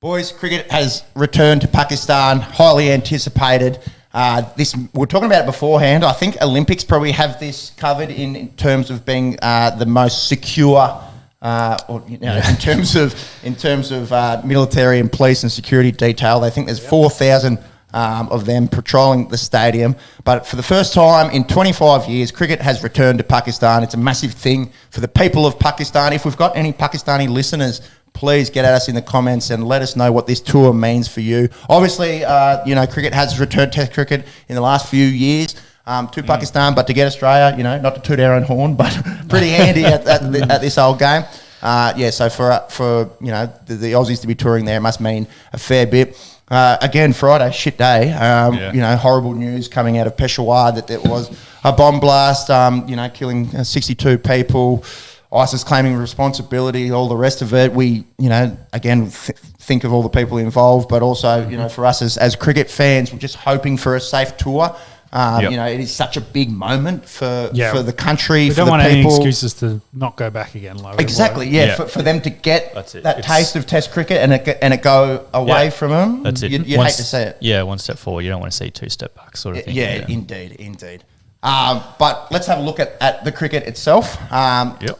Boys, cricket has returned to Pakistan, highly anticipated. We're talking about it beforehand. I think Olympics probably have this covered in terms of being the most secure, in terms of military and police and security detail. They think there's 4,000 of them patrolling the stadium. But for the first time in 25 years, cricket has returned to Pakistan. It's a massive thing for the people of Pakistan. If we've got any Pakistani listeners, please get at us in the comments and let us know what this tour means for you. Obviously, cricket has returned, Test cricket, in the last few years to Pakistan, but to get Australia, not to toot our own horn, but pretty handy at this old game. So for the Aussies to be touring there, it must mean a fair bit. Again, Friday, shit day. Horrible news coming out of Peshawar that there was a bomb blast, killing 62 people. ISIS claiming responsibility, all the rest of it. We, think of all the people involved, but also, for us as cricket fans, we're just hoping for a safe tour. It is such a big moment for the country. We don't want any excuses to not go back again. Exactly, For them to get that taste of Test cricket and it go away from them. That's it. You'd hate to see it. Yeah, one step forward. You don't want to see two step back, sort of thing. Yeah, indeed. But let's have a look at the cricket itself.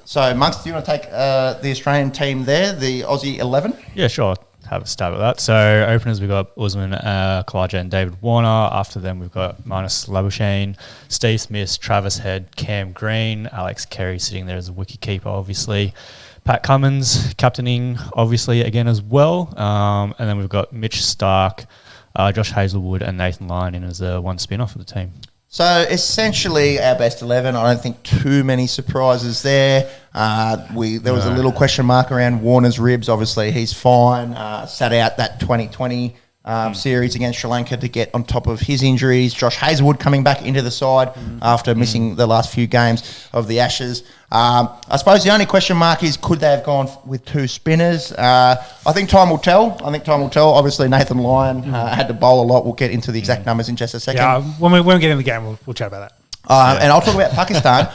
So, Monks, do you want to take the Australian team there, the Aussie 11? Yeah, sure. Have a stab at that. So, openers, we've got Usman Khawaja and David Warner. After them, we've got Marnus Labuschagne, Steve Smith, Travis Head, Cam Green, Alex Carey sitting there as a wicketkeeper, obviously. Pat Cummins captaining, obviously, again as well. And then we've got Mitch Stark, Josh Hazlewood, and Nathan Lyon in as one spin-off of the team. So, essentially, our best 11. I don't think too many surprises there. There was a little question mark around Warner's ribs. Obviously, he's fine. Sat out that 2020 series against Sri Lanka to get on top of his injuries. Josh Hazlewood coming back into the side after missing the last few games of the Ashes. I suppose the only question mark is, could they have gone with two spinners? I think time will tell. Obviously, Nathan Lyon had to bowl a lot. We'll get into the exact numbers in just a second. Yeah, when we get in the game, we'll chat about that. And I'll talk about Pakistan.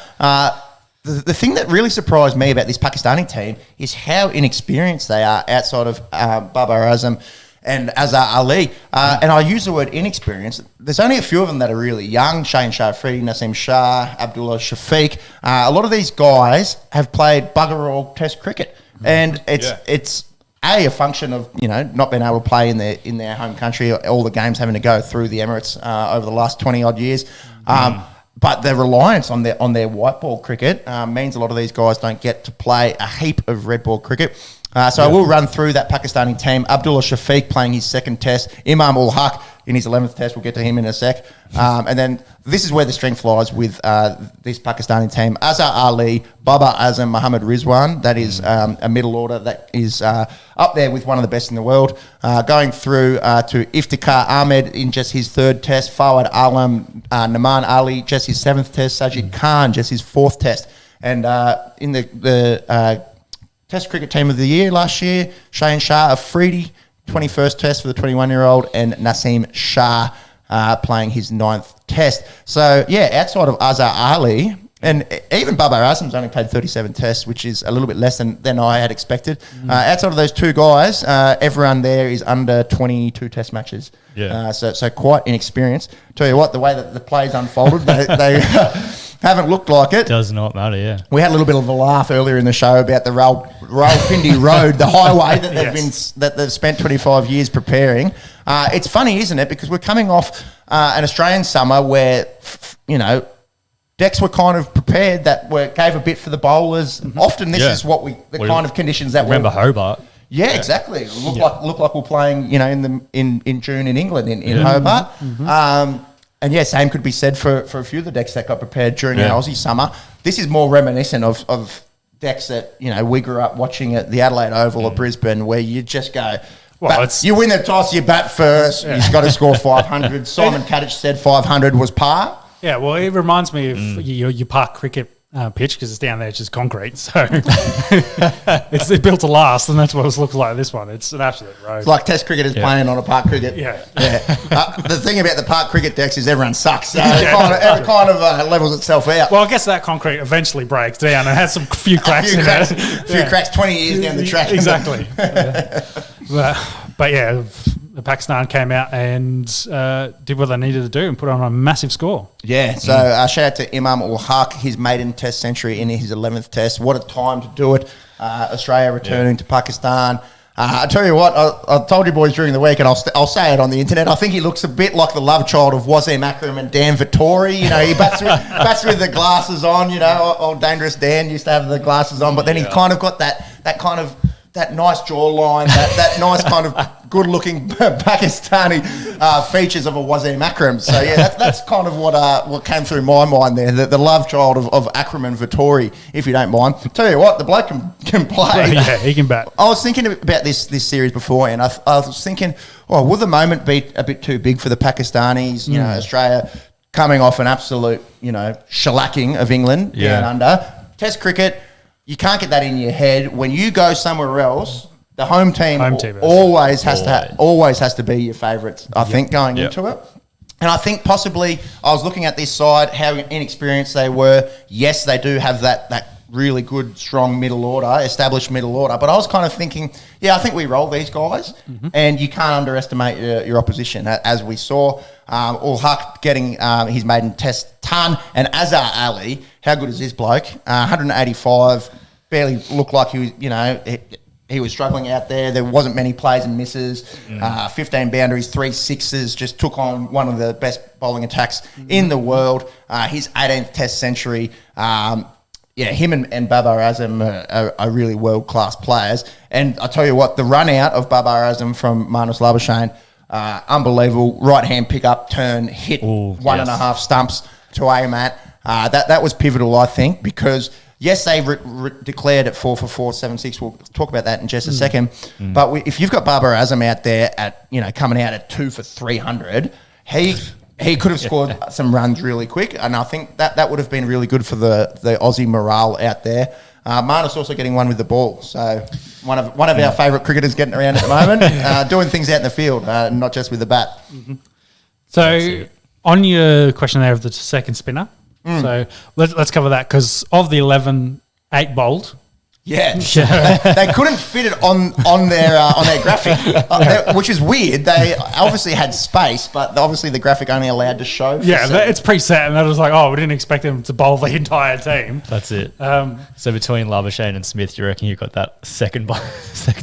The thing that really surprised me about this Pakistani team is how inexperienced they are outside of Babar Azam and Azhar Ali. And I use the word inexperienced. There's only a few of them that are really young. Shane Shah Afridi, Naseem Shah, Abdullah Shafiq. A lot of these guys have played bugger all Test cricket. And it's a function of, not being able to play in their home country, all the games having to go through the Emirates over the last 20-odd years. But the reliance on their white ball cricket means a lot of these guys don't get to play a heap of red ball cricket. I will run through that Pakistani team. Abdullah Shafiq playing his second test. Imam ul Haq in his 11th test. We'll get to him in a sec. And then this is where the strength lies with this Pakistani team. Azhar Ali, Babar Azam, Mohammad Rizwan. That is a middle order that is up there with one of the best in the world. Going through to Iftikhar Ahmed in just his third test. Fawad Alam, Naman Ali, just his 7th test. Sajid Khan, just his 4th test. And in the Test cricket team of the year last year, Shane Shah Afridi, 21st test for the 21-year-old, and Naseem Shah playing his 9th test. So, outside of Azhar Ali, and even Babar Azam's only played 37 tests, which is a little bit less than I had expected. Outside of those two guys, everyone there is under 22 test matches. So quite inexperienced. Tell you what, the way that the plays unfolded, they haven't looked like it. Does not matter, We had a little bit of a laugh earlier in the show about the Rawalpindi Road, the highway that they've spent 25 years preparing. It's funny, isn't it? Because we're coming off an Australian summer where, decks were kind of prepared that gave a bit for the bowlers. Often this is the kind of conditions that remember Hobart. Yeah, exactly. Look like we're playing, in June in England in Hobart. And same could be said for a few of the decks that got prepared during our Aussie summer. This is more reminiscent of decks that we grew up watching at the Adelaide Oval or Brisbane, where you just go. Well, you win the toss, you bat first. You've got to score 500. Simon Kadich said 500 was par. Yeah, well, it reminds me of your park cricket pitch, because it's down there, it's just concrete. So it's built to last, and that's what it looks like this one. It's an absolute road. It's like Test cricket is playing on a park cricket. The thing about the park cricket decks is everyone sucks. So it kind of levels itself out. Well, I guess that concrete eventually breaks down and has few cracks in it. A few cracks 20 years down the track. Exactly. But yeah, the Pakistan came out and did what they needed to do and put on a massive score. Yeah, so shout out to Imam ul Haq, his maiden test century in his 11th test. What a time to do it. Australia returning to Pakistan. I tell you what, I told you boys during the week, and I'll say it on the internet, I think he looks a bit like the love child of Wasim Akram and Dan Vittori. You know, he bats with the glasses on, you know, old Dangerous Dan used to have the glasses on, but then he's kind of got that nice jawline, that nice kind of good-looking Pakistani features of a Wasim Akram. So yeah, that's kind of what came through my mind there. The love child of Akram and Vittori, if you don't mind. Tell you what, the bloke can play. Yeah, he can bat. I was thinking about this series before, and I was thinking, will the moment be a bit too big for the Pakistanis? You know, Australia coming off an absolute, shellacking of England down under. Test cricket. You can't get that in your head. When you go somewhere else, the home team always has to be your favourites, I think, going into it. And I think possibly I was looking at this side, how inexperienced they were. Yes, they do have that really good, strong middle order, established middle order. But I was kind of thinking, I think we roll these guys, and you can't underestimate your opposition. As we saw, Ul Haq getting his maiden test ton, and Azhar Ali, how good is this bloke? 185, barely looked like he was, he was struggling out there. There wasn't many plays and misses. 15 boundaries, 3 sixes, just took on one of the best bowling attacks in the world. His 18th test century. Him and Babar Azam are really world-class players. And I tell you what, the run-out of Babar Azam from Marnus Labuschagne, unbelievable. Right-hand pick-up, turn, hit 1.5 stumps to aim at. That was pivotal, I think, because, yes, they declared at 4 for 4, 7-6. We'll talk about that in just a second. But if you've got Babar Azam out there at coming out at 2 for 300, he could have scored some runs really quick, and I think that would have been really good for the Aussie morale out there. Marnus also getting one with the ball, so one of our favourite cricketers getting around at the moment, doing things out in the field, not just with the bat. So on your question there of the second spinner, so let's cover that, because of the 11, 8 bowled. Yeah, they couldn't fit it on their graphic, which is weird. They obviously had space, but obviously the graphic only allowed to show. It's preset, and they're just like, we didn't expect them to bowl the entire team. That's it. So between Labuschagne and Smith, you reckon you got that second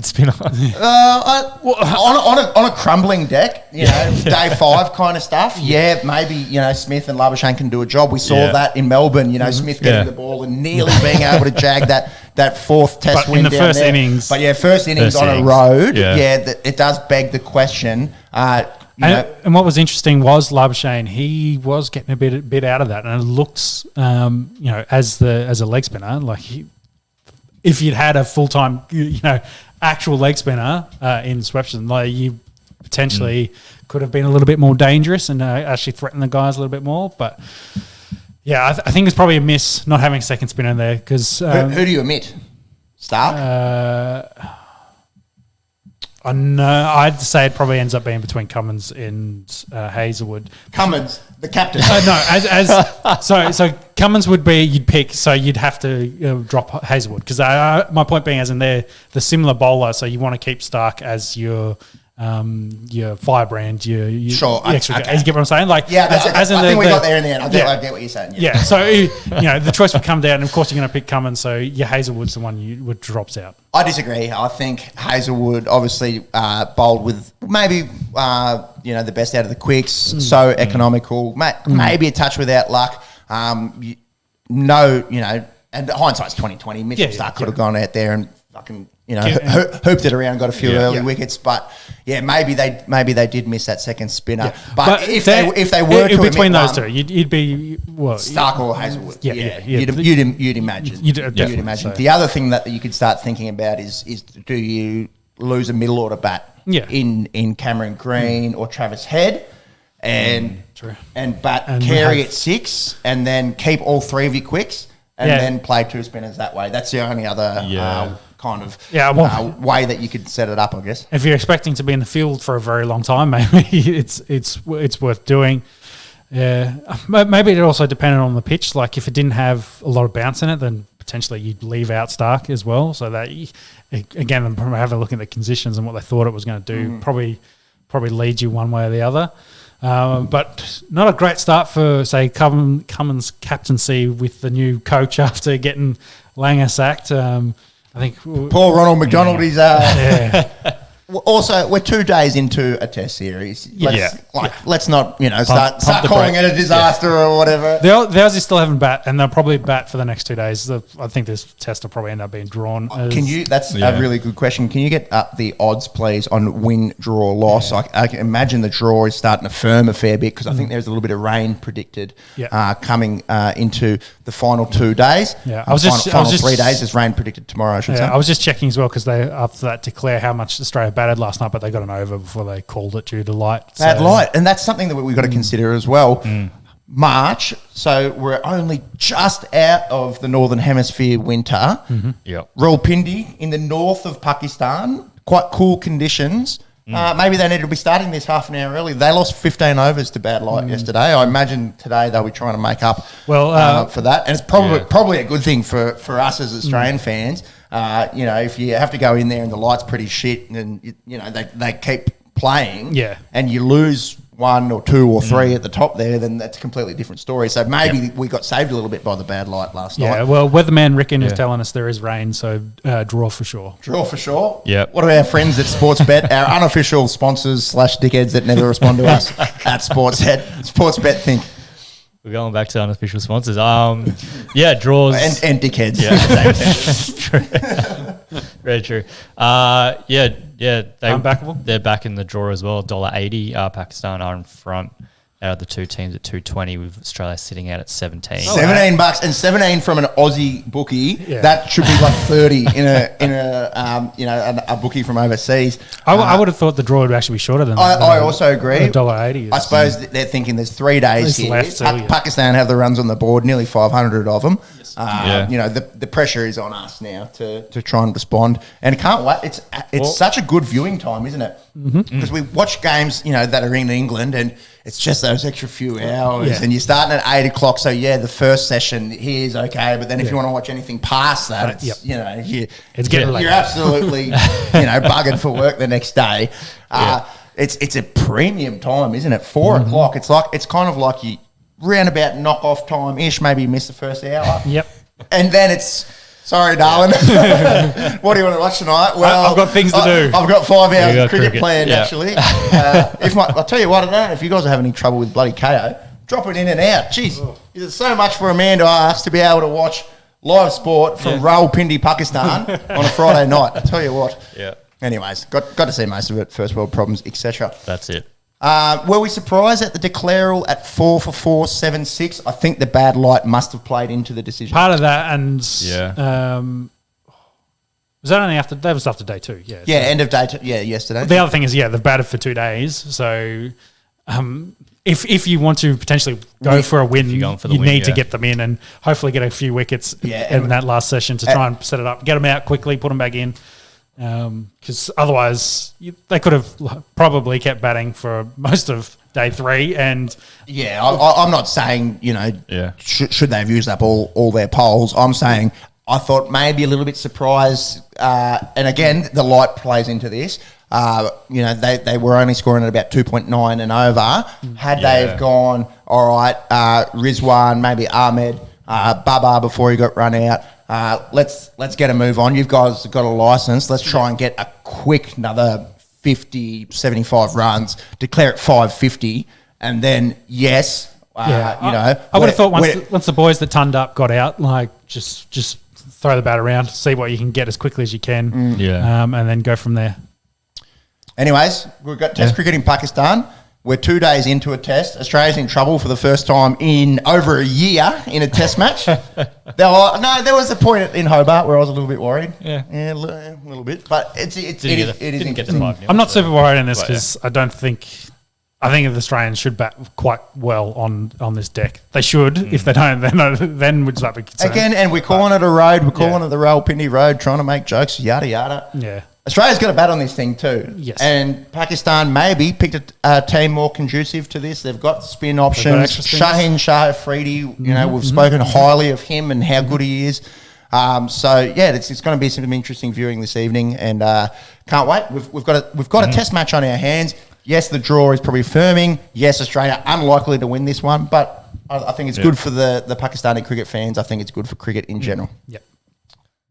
spinner? On a crumbling deck, day 5 kind of stuff. Yeah, maybe Smith and Labuschagne can do a job. We saw that in Melbourne. Smith getting the ball and nearly being able to jag that 4th test win in the down first there. innings. But first innings on a road. It does beg the question. And what was interesting was Labuschagne, he was getting a bit out of that, and it looks, as a leg spinner, like if you'd had a full time, actual leg spinner in Swepson, like you potentially could have been a little bit more dangerous and actually threatened the guys a little bit more, but. Yeah, I think it's probably a miss not having a second spinner there, because who do you omit? Stark? I know. I'd say it probably ends up being between Cummins and Hazelwood. Cummins, the captain. So Cummins would be you'd pick. So you'd have to drop Hazelwood, because my point being, as in they're the similar bowler, so you want to keep Stark as your firebrand, your extra. Okay. You get what I'm saying? Like, I think we got there in the end. I get what you're saying. Yeah. So the choice would come down, and of course you're going to pick Cummins. So your Hazelwood's the one would drops out. I disagree. I think Hazelwood obviously bowled with maybe the best out of the quicks. So economical, maybe a touch without luck. And hindsight's 2020. Mitchell Stark could have gone out there and fucking hooped it around, got a few early wickets, but maybe they did miss that second spinner. Yeah. But if they were to between those two, you'd be Stark or Hazelwood. You'd imagine. You'd imagine. So. The other thing that you could start thinking about is do you lose a middle order bat in Cameron Green or Travis Head? And bat Carey at 6, and then keep all 3 of your quicks, and then play 2 spinners that way. That's the only other way that you could set it up, I guess. If you're expecting to be in the field for a very long time, maybe it's worth doing. Yeah, maybe it also depended on the pitch. Like if it didn't have a lot of bounce in it, then potentially you'd leave out Stark as well, so that again, have a look at the conditions and what they thought it was going to do. Probably lead you one way or the other. But not a great start for, say, Cummins' captaincy with the new coach after getting Langer sacked. I think poor Ronald McDonald is. Also, we're 2 days into a test series. Let's not, start calling it a disaster or whatever. The Aussies still haven't bat, and they'll probably bat for the next 2 days. I think this test will probably end up being drawn. That's a really good question. Can you get up the odds, please, on win, draw, loss? I can imagine the draw is starting to firm a fair bit because I think there's a little bit of rain predicted coming into the final 2 days. Yeah, final 3 days. There's rain predicted tomorrow, I should say. I was just checking as well because they, after that, declare how much Australia batted last night, but they got an over before they called it due to light. Bad light, and that's something that we've got to consider as well. March, so we're only just out of the Northern Hemisphere winter. Rawalpindi in the north of Pakistan, quite cool conditions. Maybe they need to be starting this half an hour early. They lost 15 overs to bad light yesterday. I imagine today they'll be trying to make up for that, and it's probably a good thing for us as Australian fans. If you have to go in there and the light's pretty shit, and they keep playing, and you lose 1 or 2 or 3 at the top there, then that's a completely different story. So maybe we got saved a little bit by the bad light last night. Yeah, well, weatherman Ricken is telling us there is rain, so draw for sure. Draw for sure. Yeah. What about our friends at Sportsbet, our unofficial sponsors / dickheads that never respond to us at Sportsbet think. We're going back to unofficial sponsors. Draws and dickheads. True. Very true. Unbackable? They're back in the draw as well. $1.80. Pakistan are in front out of the two teams at 220, with Australia sitting out at 17. $17 and 17 from an Aussie bookie. Yeah. That should be like 30 in a bookie from overseas. I would have thought the draw would actually be shorter than that. I also agree. $1.80. I suppose they're thinking there's 3 days here. Left, Pakistan have the runs on the board, nearly 500 of them. The pressure is on us now to try and respond, and can't wait. It's such a good viewing time, isn't it? Because we watch games, that are in England, and it's just those extra few hours, and you're starting at 8 o'clock. So the first session here is okay, but then if you want to watch anything past that, it's getting late. You're absolutely buggered for work the next day. It's a premium time, isn't it? 4 o'clock. It's kind of like you. Round about knock-off time-ish, maybe you miss the first hour. Yep. And then it's, sorry, darling, what do you want to watch tonight? Well, I've got things to do. I've got 5 hours of cricket planned, actually. Yeah. I'll tell you what, I don't know if you guys are having any trouble with bloody KO, drop it in and out. Jeez, there's so much for a man to ask to be able to watch live sport from Rawalpindi, Pakistan on a Friday night. I tell you what. Yeah. Anyways, got to see most of it, first world problems, etc. That's it. Were we surprised at the declaral at 4 for 4, 7-6? I think the bad light must have played into the decision. Part of that, and was that only after? That was after day 2. Yeah. Yeah, end of day 2. Yeah, yesterday. The other thing is, they've batted for 2 days, so if you want to potentially go for a win, you need to get them in and hopefully get a few wickets in that last session to try and set it up, get them out quickly, put them back in. Because otherwise they could have probably kept batting for most of day 3. And I'm not saying should they have used up all their poles. I'm saying I thought maybe a little bit surprised, and again the light plays into this. They were only scoring at about 2.9 and over. Had they have gone all right, Rizwan, maybe Ahmed, Baba before he got run out. Let's get a move on. You guys have got a license. Let's try and get a quick another 50, 75 runs, declare it 550, and then I would have thought once the boys that turned up got out, just throw the bat around, see what you can get as quickly as you can, and then go from there. Anyways, we've got Test cricket in Pakistan. We're 2 days into a test. Australia's in trouble for the first time in over a year in a test match. There was a point in Hobart where I was a little bit worried. Yeah, a little bit. But it is interesting. I'm not super worried in this because I think the Australians should bat quite well on this deck. They should. If they don't, then we'd start to be concerned. Again, and we're calling it a road. We're calling it the Rawalpindi Road, trying to make jokes, yada, yada. Yeah. Australia's got a bat on this thing too. Yes. And Pakistan maybe picked a team more conducive to this. They've got spin options. Shaheen Shah Afridi, we've spoken highly of him and how good he is. So yeah, it's going to be some interesting viewing this evening, and can't wait. We've got a test match on our hands. Yes, the draw is probably firming. Yes, Australia unlikely to win this one, but I think it's good for the Pakistani cricket fans. I think it's good for cricket in general. Yep.